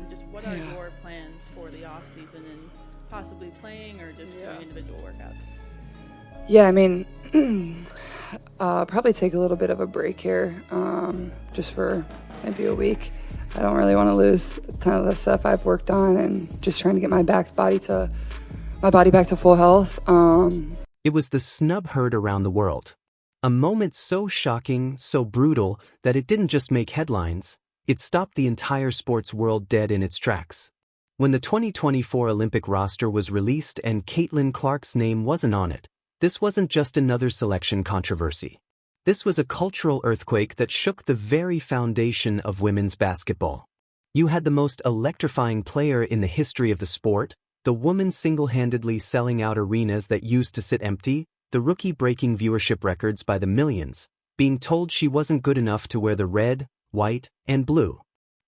just what are your plans for the off season and possibly playing or just doing individual workouts? Yeah, I mean, probably take a little bit of a break here, just for maybe a week. I don't really want to lose a ton of the stuff I've worked on, and just trying to get my body back to full health. It was the snub heard around the world. A moment so shocking, so brutal, that it didn't just make headlines, it stopped the entire sports world dead in its tracks. When the 2024 Olympic roster was released and Caitlin Clark's name wasn't on it, this wasn't just another selection controversy. This was a cultural earthquake that shook the very foundation of women's basketball. You had the most electrifying player in the history of the sport, the woman single-handedly selling out arenas that used to sit empty, the rookie breaking viewership records by the millions, being told she wasn't good enough to wear the red, white, and blue.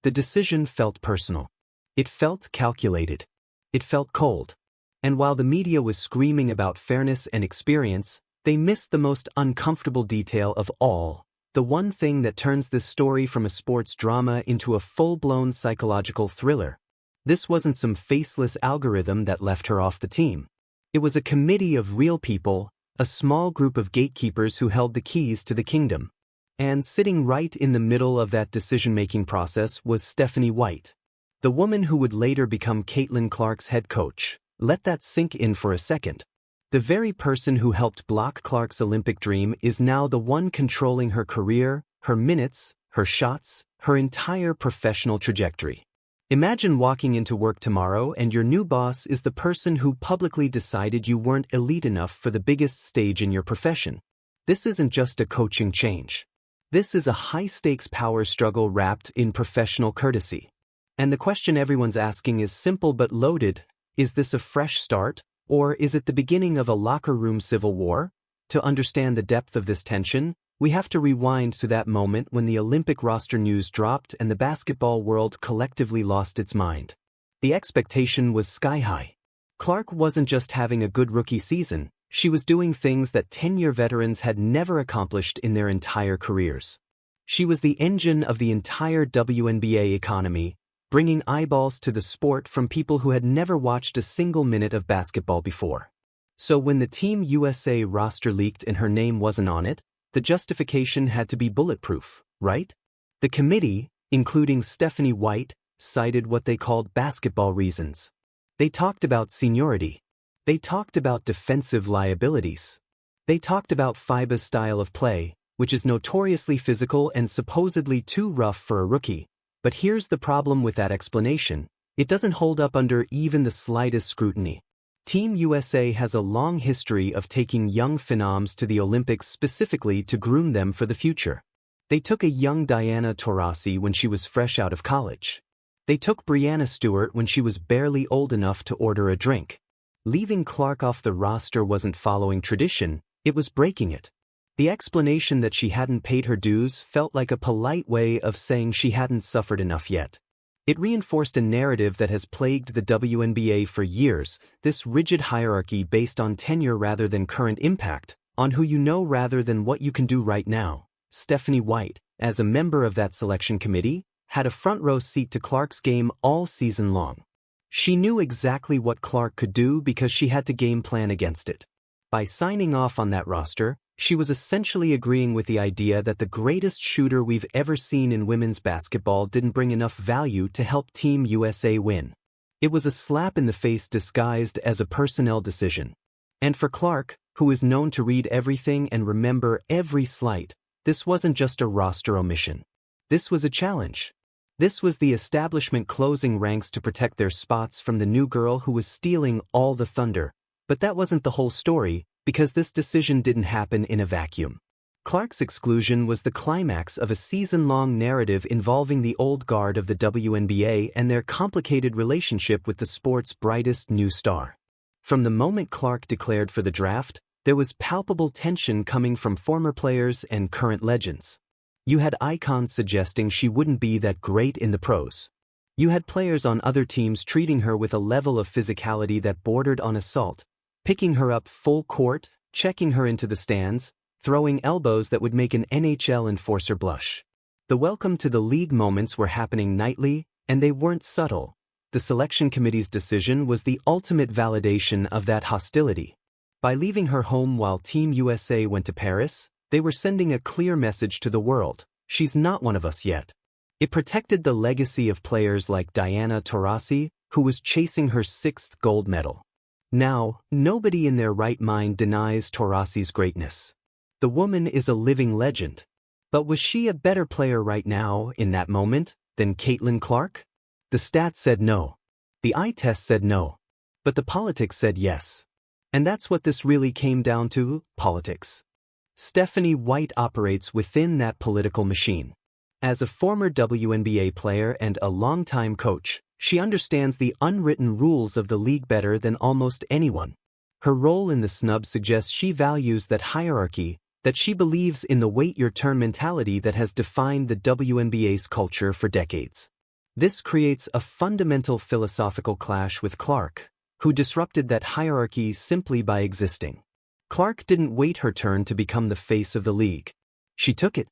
The decision felt personal. It felt calculated. It felt cold. And while the media was screaming about fairness and experience, they missed the most uncomfortable detail of all, the one thing that turns this story from a sports drama into a full-blown psychological thriller. This wasn't some faceless algorithm that left her off the team. It was a committee of real people, a small group of gatekeepers who held the keys to the kingdom. And sitting right in the middle of that decision-making process was Stephanie White, the woman who would later become Caitlin Clark's head coach. Let that sink in for a second. The very person who helped block Clark's Olympic dream is now the one controlling her career, her minutes, her shots, her entire professional trajectory. Imagine walking into work tomorrow and your new boss is the person who publicly decided you weren't elite enough for the biggest stage in your profession. This isn't just a coaching change. This is a high-stakes power struggle wrapped in professional courtesy. And the question everyone's asking is simple but loaded. Is this a fresh start, or is it the beginning of a locker room civil war? To understand the depth of this tension, we have to rewind to that moment when the Olympic roster news dropped and the basketball world collectively lost its mind. The expectation was sky-high. Clark wasn't just having a good rookie season, she was doing things that 10-year veterans had never accomplished in their entire careers. She was the engine of the entire WNBA economy, bringing eyeballs to the sport from people who had never watched a single minute of basketball before. So when the Team USA roster leaked and her name wasn't on it, the justification had to be bulletproof, right? The committee, including Stephanie White, cited what they called basketball reasons. They talked about seniority. They talked about defensive liabilities. They talked about FIBA's style of play, which is notoriously physical and supposedly too rough for a rookie. But here's the problem with that explanation. It doesn't hold up under even the slightest scrutiny. Team USA has a long history of taking young phenoms to the Olympics specifically to groom them for the future. They took a young Diana Taurasi when she was fresh out of college. They took Breanna Stewart when she was barely old enough to order a drink. Leaving Clark off the roster wasn't following tradition, it was breaking it. The explanation that she hadn't paid her dues felt like a polite way of saying she hadn't suffered enough yet. It reinforced a narrative that has plagued the WNBA for years, this rigid hierarchy based on tenure rather than current impact, on who you know rather than what you can do right now. Stephanie White, as a member of that selection committee, had a front-row seat to Clark's game all season long. She knew exactly what Clark could do because she had to game plan against it. By signing off on that roster, she was essentially agreeing with the idea that the greatest shooter we've ever seen in women's basketball didn't bring enough value to help Team USA win. It was a slap in the face disguised as a personnel decision. And for Clark, who is known to read everything and remember every slight, this wasn't just a roster omission. This was a challenge. This was the establishment closing ranks to protect their spots from the new girl who was stealing all the thunder. But that wasn't the whole story, because this decision didn't happen in a vacuum. Clark's exclusion was the climax of a season-long narrative involving the old guard of the WNBA and their complicated relationship with the sport's brightest new star. From the moment Clark declared for the draft, there was palpable tension coming from former players and current legends. You had icons suggesting she wouldn't be that great in the pros. You had players on other teams treating her with a level of physicality that bordered on assault, picking her up full court, checking her into the stands, throwing elbows that would make an NHL enforcer blush. The welcome to the league moments were happening nightly, And they weren't subtle. The selection committee's decision was the ultimate validation of that hostility. By leaving her home while Team USA went to Paris, they were sending a clear message to the world: she's not one of us yet. It protected the legacy of players like Diana Taurasi, who was chasing her 6th gold medal. Now, nobody in their right mind denies Taurasi's greatness. The woman is a living legend. But was she a better player right now, in that moment, than Caitlin Clark? The stats said no. The eye test said no. But the politics said yes. And that's what this really came down to: politics. Stephanie White operates within that political machine. As a former WNBA player and a longtime coach, she understands the unwritten rules of the league better than almost anyone. Her role in the snub suggests she values that hierarchy, that she believes in the wait-your-turn mentality that has defined the WNBA's culture for decades. This creates a fundamental philosophical clash with Clark, who disrupted that hierarchy simply by existing. Clark didn't wait her turn to become the face of the league. She took it.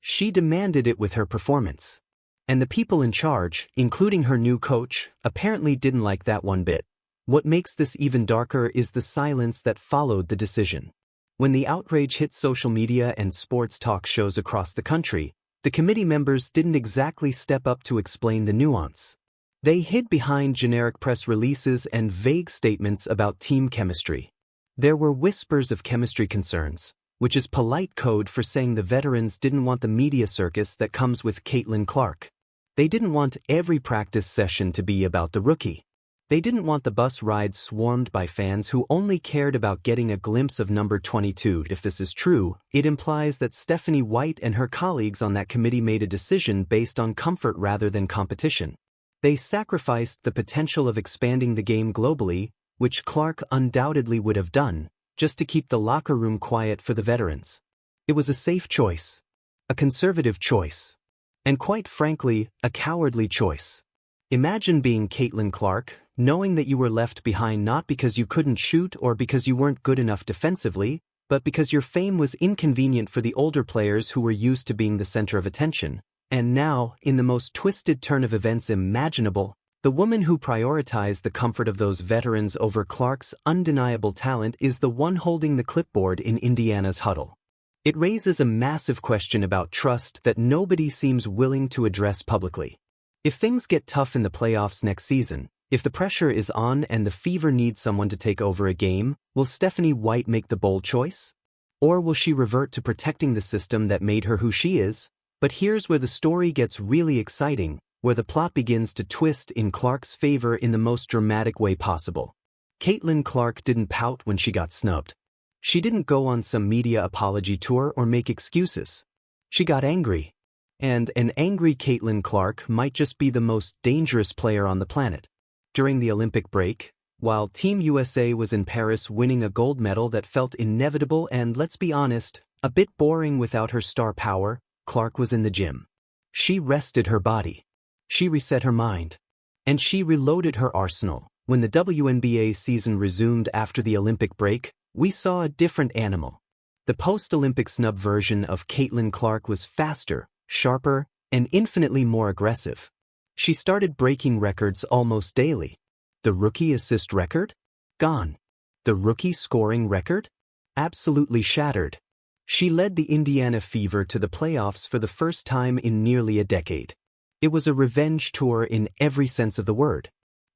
She demanded it with her performance. And the people in charge, including her new coach, apparently didn't like that one bit. What makes this even darker is the silence that followed the decision. When the outrage hit social media and sports talk shows across the country, the committee members didn't exactly step up to explain the nuance. They hid behind generic press releases and vague statements about team chemistry. There were whispers of chemistry concerns, which is polite code for saying the veterans didn't want the media circus that comes with Caitlin Clark. They didn't want every practice session to be about the rookie. They didn't want the bus rides swarmed by fans who only cared about getting a glimpse of number 22. If this is true, it implies that Stephanie White and her colleagues on that committee made a decision based on comfort rather than competition. They sacrificed the potential of expanding the game globally, which Clark undoubtedly would have done, just to keep the locker room quiet for the veterans. It was a safe choice. A conservative choice. And quite frankly, a cowardly choice. Imagine being Caitlin Clark, knowing that you were left behind not because you couldn't shoot or because you weren't good enough defensively, but because your fame was inconvenient for the older players who were used to being the center of attention. And now, in the most twisted turn of events imaginable, the woman who prioritized the comfort of those veterans over Clark's undeniable talent is the one holding the clipboard in Indiana's huddle. It raises a massive question about trust that nobody seems willing to address publicly. If things get tough in the playoffs next season, if the pressure is on and the Fever needs someone to take over a game, will Stephanie White make the bold choice? Or will she revert to protecting the system that made her who she is? But here's where the story gets really exciting, where the plot begins to twist in Clark's favor in the most dramatic way possible. Caitlin Clark didn't pout when she got snubbed. She didn't go on some media apology tour or make excuses. She got angry. And an angry Caitlin Clark might just be the most dangerous player on the planet. During the Olympic break, while Team USA was in Paris winning a gold medal that felt inevitable and, let's be honest, a bit boring without her star power, Clark was in the gym. She rested her body. She reset her mind. And she reloaded her arsenal. When the WNBA season resumed after the Olympic break, we saw a different animal. The post-Olympic snub version of Caitlin Clark was faster, sharper, and infinitely more aggressive. She started breaking records almost daily. The rookie assist record? Gone. The rookie scoring record? Absolutely shattered. She led the Indiana Fever to the playoffs for the first time in nearly a decade. It was a revenge tour in every sense of the word.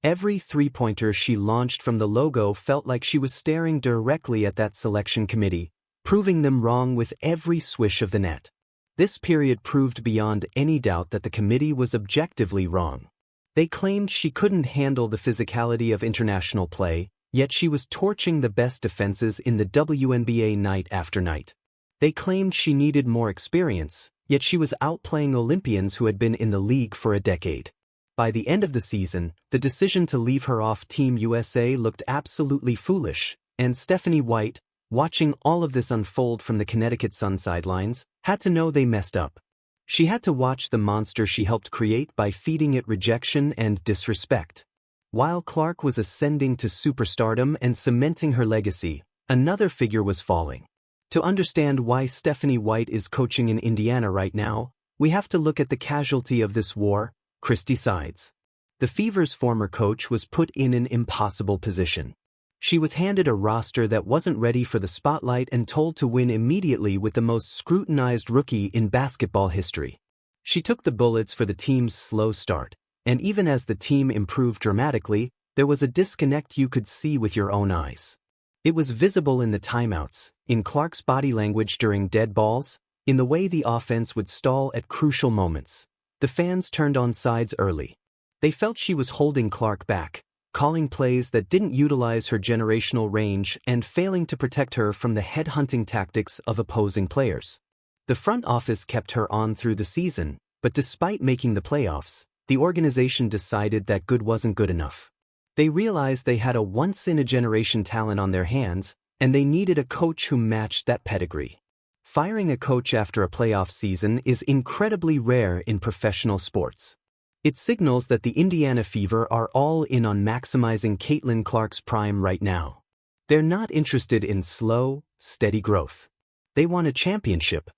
Every three-pointer she launched from the logo felt like she was staring directly at that selection committee, proving them wrong with every swish of the net. This period proved beyond any doubt that the committee was objectively wrong. They claimed she couldn't handle the physicality of international play, yet she was torching the best defenses in the WNBA night after night. They claimed she needed more experience, yet she was outplaying Olympians who had been in the league for a decade. By the end of the season, the decision to leave her off Team USA looked absolutely foolish, and Stephanie White, watching all of this unfold from the Connecticut Sun sidelines, had to know they messed up. She had to watch the monster she helped create by feeding it rejection and disrespect. While Clark was ascending to superstardom and cementing her legacy, another figure was falling. To understand why Stephanie White is coaching in Indiana right now, we have to look at the casualty of this war, Christy sides. The Fever's former coach was put in an impossible position. She was handed a roster that wasn't ready for the spotlight and told to win immediately with the most scrutinized rookie in basketball history. She took the bullets for the team's slow start, and even as the team improved dramatically, there was a disconnect you could see with your own eyes. It was visible in the timeouts, in Clark's body language during dead balls, in the way the offense would stall at crucial moments. The fans turned on sides early. They felt she was holding Clark back, calling plays that didn't utilize her generational range and failing to protect her from the headhunting tactics of opposing players. The front office kept her on through the season, but despite making the playoffs, the organization decided that good wasn't good enough. They realized they had a once-in-a-generation talent on their hands, and they needed a coach who matched that pedigree. Firing a coach after a playoff season is incredibly rare in professional sports. It signals that the Indiana Fever are all in on maximizing Caitlin Clark's prime right now. They're not interested in slow, steady growth. They want a championship.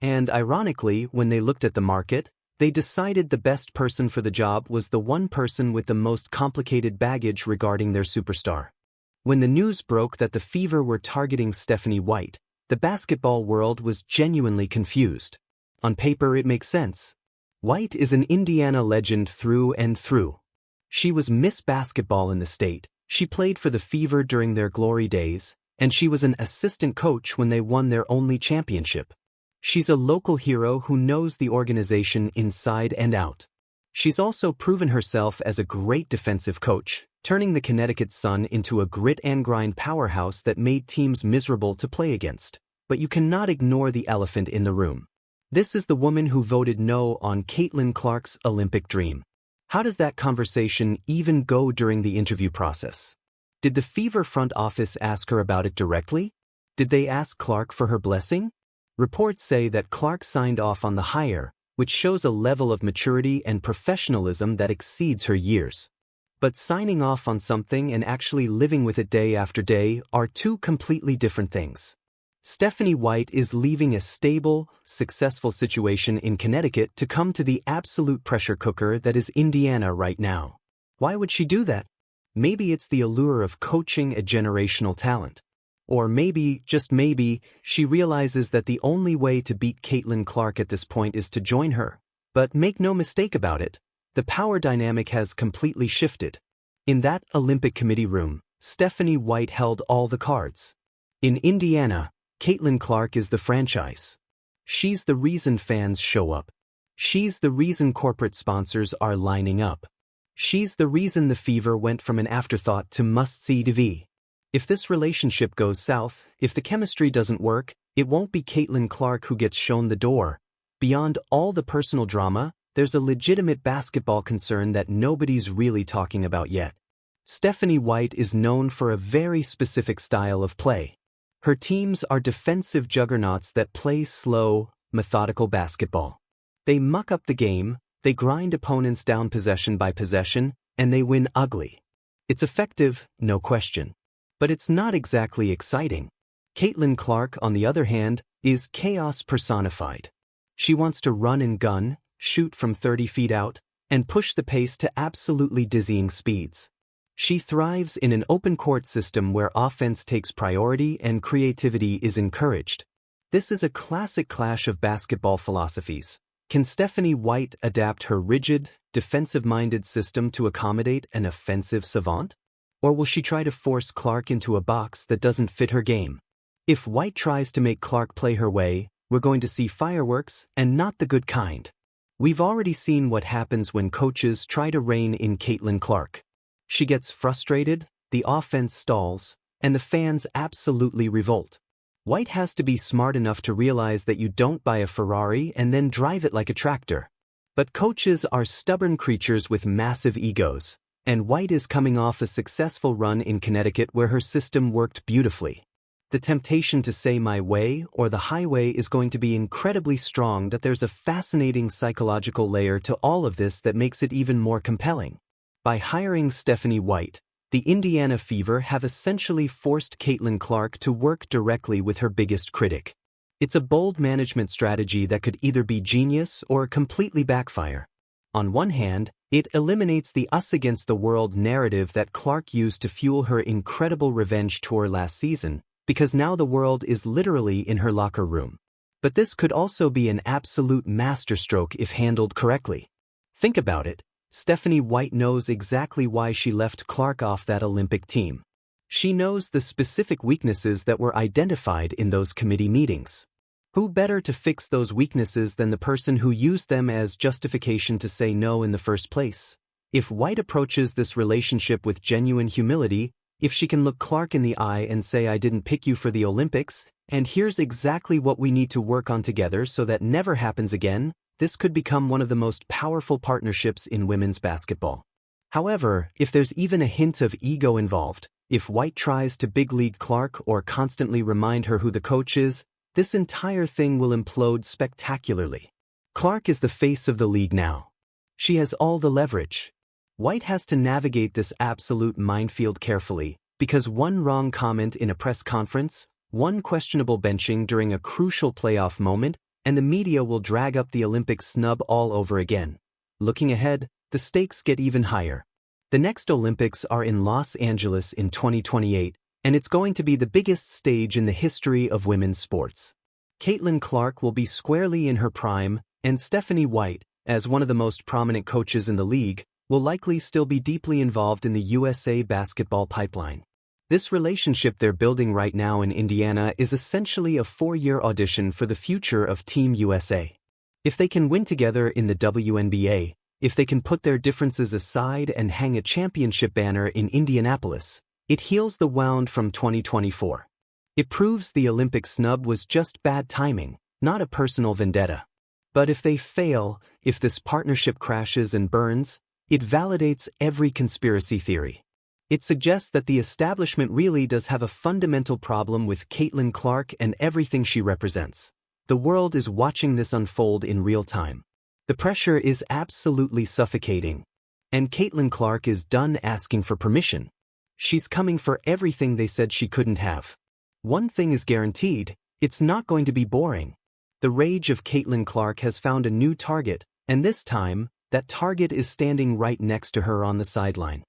And ironically, when they looked at the market, they decided the best person for the job was the one person with the most complicated baggage regarding their superstar. When the news broke that the Fever were targeting Stephanie White, the basketball world was genuinely confused. On paper, it makes sense. White is an Indiana legend through and through. She was Miss Basketball in the state, she played for the Fever during their glory days, and she was an assistant coach when they won their only championship. She's a local hero who knows the organization inside and out. She's also proven herself as a great defensive coach, turning the Connecticut Sun into a grit-and-grind powerhouse that made teams miserable to play against. But you cannot ignore the elephant in the room. This is the woman who voted no on Caitlin Clark's Olympic dream. How does that conversation even go during the interview process? Did the Fever front office ask her about it directly? Did they ask Clark for her blessing? Reports say that Clark signed off on the hire, which shows a level of maturity and professionalism that exceeds her years. But signing off on something and actually living with it day after day are two completely different things. Stephanie White is leaving a stable, successful situation in Connecticut to come to the absolute pressure cooker that is Indiana right now. Why would she do that? Maybe it's the allure of coaching a generational talent. Or maybe, just maybe, she realizes that the only way to beat Caitlin Clark at this point is to join her. But make no mistake about it, the power dynamic has completely shifted. In that Olympic Committee room, Stephanie White held all the cards. In Indiana, Caitlin Clark is the franchise. She's the reason fans show up. She's the reason corporate sponsors are lining up. She's the reason the Fever went from an afterthought to must-see TV. If this relationship goes south, if the chemistry doesn't work, it won't be Caitlin Clark who gets shown the door. Beyond all the personal drama, there's a legitimate basketball concern that nobody's really talking about yet. Stephanie White is known for a very specific style of play. Her teams are defensive juggernauts that play slow, methodical basketball. They muck up the game, they grind opponents down possession by possession, and they win ugly. It's effective, no question. But it's not exactly exciting. Caitlin Clark, on the other hand, is chaos personified. She wants to run and gun, shoot from 30 feet out, and push the pace to absolutely dizzying speeds. She thrives in an open court system where offense takes priority and creativity is encouraged. This is a classic clash of basketball philosophies. Can Stephanie White adapt her rigid, defensive-minded system to accommodate an offensive savant? Or will she try to force Clark into a box that doesn't fit her game? If White tries to make Clark play her way, we're going to see fireworks, and not the good kind. We've already seen what happens when coaches try to rein in Caitlin Clark. She gets frustrated, the offense stalls, and the fans absolutely revolt. White has to be smart enough to realize that you don't buy a Ferrari and then drive it like a tractor. But coaches are stubborn creatures with massive egos. And White is coming off a successful run in Connecticut where her system worked beautifully. The temptation to say my way or the highway is going to be incredibly strong, that there's a fascinating psychological layer to all of this that makes it even more compelling. By hiring Stephanie White, the Indiana Fever have essentially forced Caitlin Clark to work directly with her biggest critic. It's a bold management strategy that could either be genius or completely backfire. On one hand, it eliminates the us against the world narrative that Clark used to fuel her incredible revenge tour last season, because now the world is literally in her locker room. But this could also be an absolute masterstroke if handled correctly. Think about it. Stephanie White knows exactly why she left Clark off that Olympic team. She knows the specific weaknesses that were identified in those committee meetings. Who better to fix those weaknesses than the person who used them as justification to say no in the first place? If White approaches this relationship with genuine humility, if she can look Clark in the eye and say, "I didn't pick you for the Olympics, and here's exactly what we need to work on together so that never happens again," this could become one of the most powerful partnerships in women's basketball. However, if there's even a hint of ego involved, if White tries to big league Clark or constantly remind her who the coach is, this entire thing will implode spectacularly. Clark is the face of the league now. She has all the leverage. White has to navigate this absolute minefield carefully, because one wrong comment in a press conference, one questionable benching during a crucial playoff moment, and the media will drag up the Olympic snub all over again. Looking ahead, the stakes get even higher. The next Olympics are in Los Angeles in 2028, and it's going to be the biggest stage in the history of women's sports. Caitlin Clark will be squarely in her prime, and Stephanie White, as one of the most prominent coaches in the league, will likely still be deeply involved in the USA basketball pipeline. This relationship they're building right now in Indiana is essentially a 4-year audition for the future of Team USA. If they can win together in the WNBA, if they can put their differences aside and hang a championship banner in Indianapolis, it heals the wound from 2024. It proves the Olympic snub was just bad timing, not a personal vendetta. But if they fail, if this partnership crashes and burns, it validates every conspiracy theory. It suggests that the establishment really does have a fundamental problem with Caitlin Clark and everything she represents. The world is watching this unfold in real time. The pressure is absolutely suffocating. And Caitlin Clark is done asking for permission. She's coming for everything they said she couldn't have. One thing is guaranteed, it's not going to be boring. The rage of Caitlin Clark has found a new target, and this time, that target is standing right next to her on the sideline.